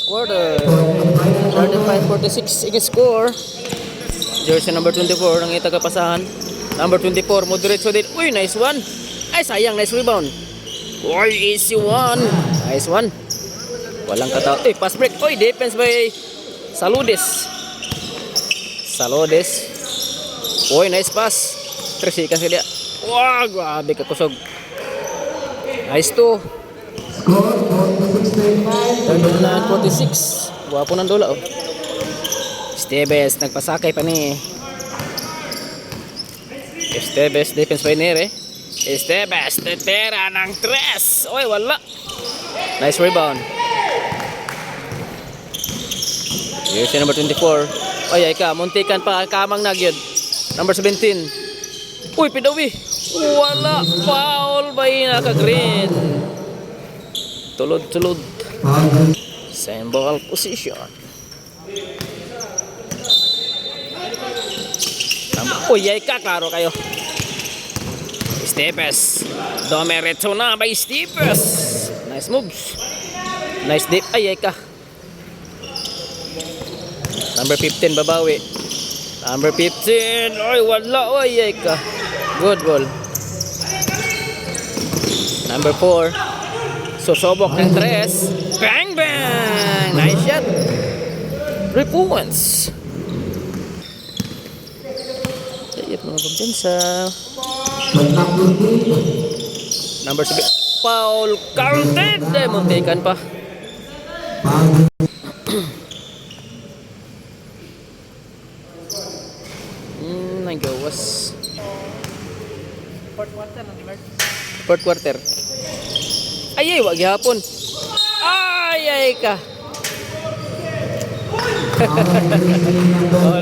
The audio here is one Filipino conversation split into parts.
quarter. 35-46 against score. Jersey number 24 ang itagapasahan. Number 24, Modric din. Uy, nice one. Ay, sayang, nice rebound. Uy, easy one. Nice one. Walang kataw. Eh, pass break. Uy, defense by Saludes. Uy, nice pass. 3 seconds dia. Wah, grabe ka kusog. Nice to. 39-46. Wapo ng dola, oh. Esteves, nagpasakay pa ni. Esteves, defense by Nere. Esteves, tetera ng 3. Uy, wala. Nice rebound. Here's number 24. Ay, ay ka, muntikan pa, kamang nagyod. Number 17. Uy, pidawi. Wala. Foul by naka-green. Tulod. Same ball position. Uy, ay ka, klaro kayo. Stepes. Domereto na by Stepes. Nice moves. Nice dip. Ay ka. Number 15, babawi. Number 15. Ay, wala. Ay ka. Good goal. Number 4. Susubok ng 3. Bang, bang. Nice shot. 3 points. Sayat mga pampensa. Number 7. Foul counted. Muntikan pa. Nagawas. Fourth quarter. Ay, wag gihapon. Ay ka.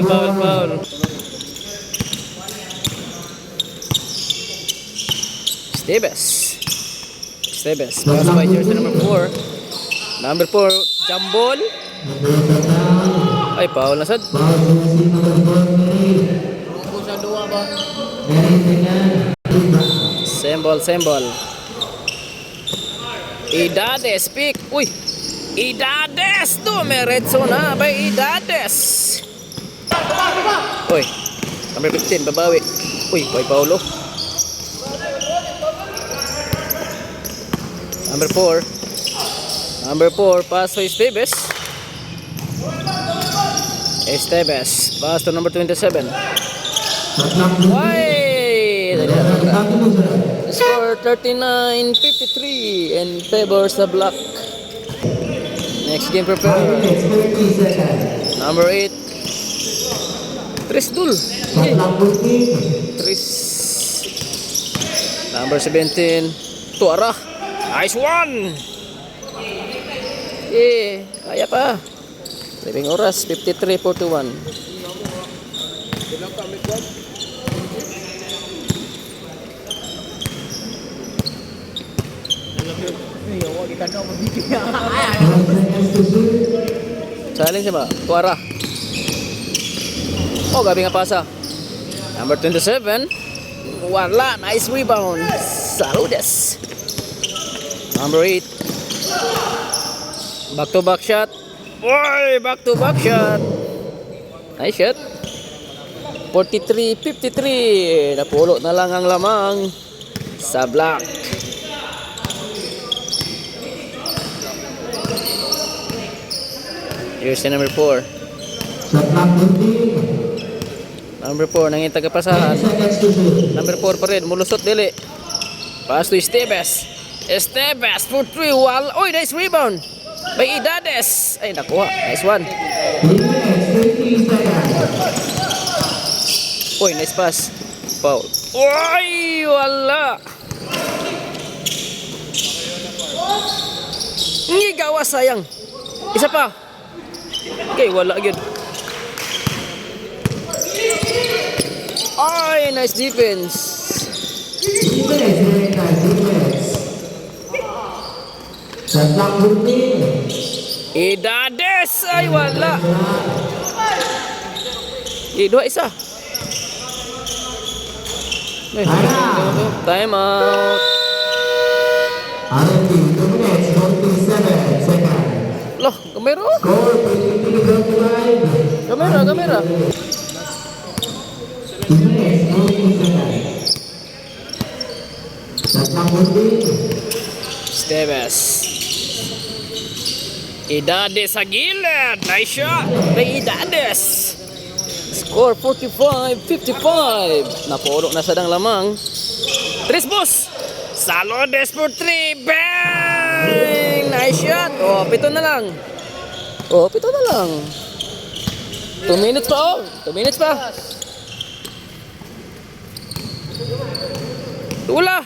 Foul. Stebes. Pass by jersey number 4. Number 4, jambol. Ay, foul na sad. Sembol. Idades pick. Uy. Idades to meretso na by Idades. Uy. Number 15 babawi. Uy, kay Paulo. Number 4 pass to Estebes. Pass to number 27. Why? Score 39-53 and favors the Black. Next game prepare. Number 8. Trisdul. Number 17. Tuara. Nice one. Kaya pa. Living oras 53-41. Challenge siya ba? Tuara. Oh, gabi nga pasa. Number 27. Wala. Nice rebound. Saludes. Number 8. Back-to-back shot. Boy, back-to-back shot. Nice shot. 43-53. Napulo na lang ang lamang sa Black. Here's the number 4. Number 4, nanging tagapasahan. Number 4 pa rin, mulusot dili. Pass to Estebes for 3. Uy, nice rebound by Idades. Ay, nakuha. Nice one. Uy, nice pass. Foul. Uy, wala. Hindi gawa, sayang. Isa pa. Okay, wala yun. Ay, nice defense. Idades. Ay, wala. Dua isa. Time out. Loh, Loh, kamera. Kamera. Esteves. Idades sa gilid. Nice shot. Ray Idades. Score 45-55. Napuro na sa dang lamang. Tres boss. Salodes for 3. Bang! Nice shot. Oh, 7 na lang. 2 minutes pa, oh. 2 minutes pa. Tula.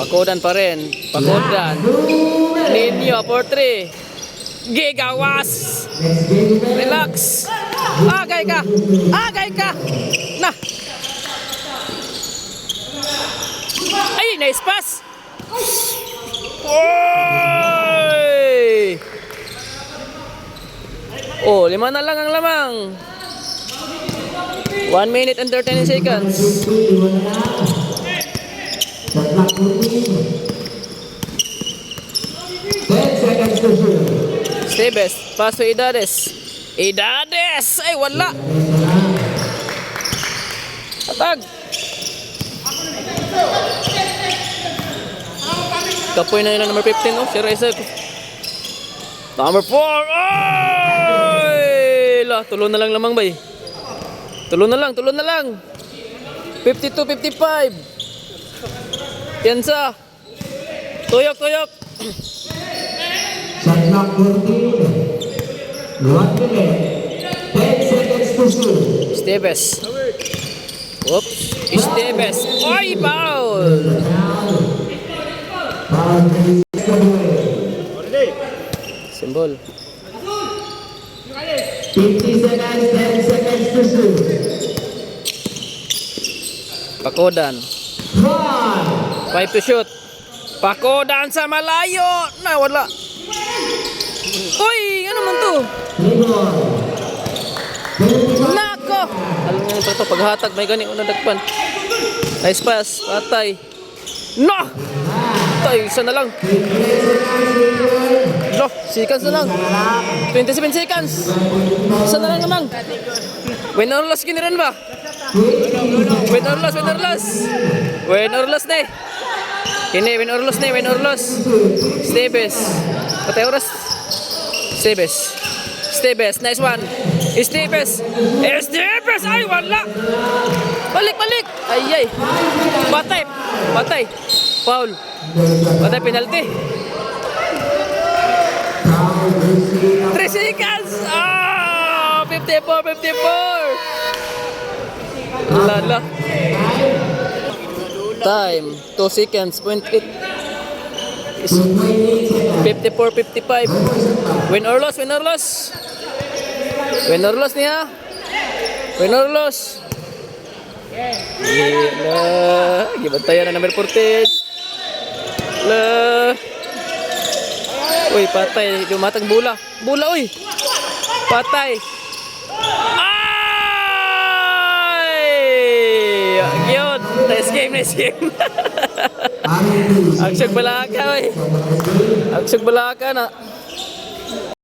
Pakodan pa rin. Ninyo for 3. Gigawas. Relax. Agay ka. Nah. Ay, nice pass. Oy! Oh, 5 na lang ang lamang. 1 minute and 13 seconds. Esteves, pass to Idades. Ay, wala. Atag. Kapoy na yun ang number 15, oh. Si Reza. Number 4. Ay! Tulo na lang lamang, bay. Tulo na lang. 52-55. Piensa. Tuyok. Shot clock 14. 1 minute. 10 seconds to shoot. Esteves. Oops. Esteves. Ay, foul. Symbol. 50 seconds, 10 seconds to shoot. Pakodan. 5 to shoot. Pakodan sa malayo. Na, wala. Uy, ano man to? Nako. Alam nga nito to, paghatag, may gani unang dagpan. Nice pass, patay. No! Tay, isa na lang. No, seconds na lang. 27 seconds. Isa na lang naman. Win or loss giniran ba? Win or loss na eh. Kini, win or loss. Esteves. Patay oras. Esteves, nice one. Esteves. Ay, wala. Balik. Ay. Patay. Foul. Patay, penalty. 3 seconds. 54. Lala. Time 2 seconds. 0.8 is 54-55. Win or loss niya. Gibantayan na number 14. Uy, patay. Dumatang bula, uy. Patay. Ay! Yun. Nice game. Agsag balaka, uy. Agsag balaka na.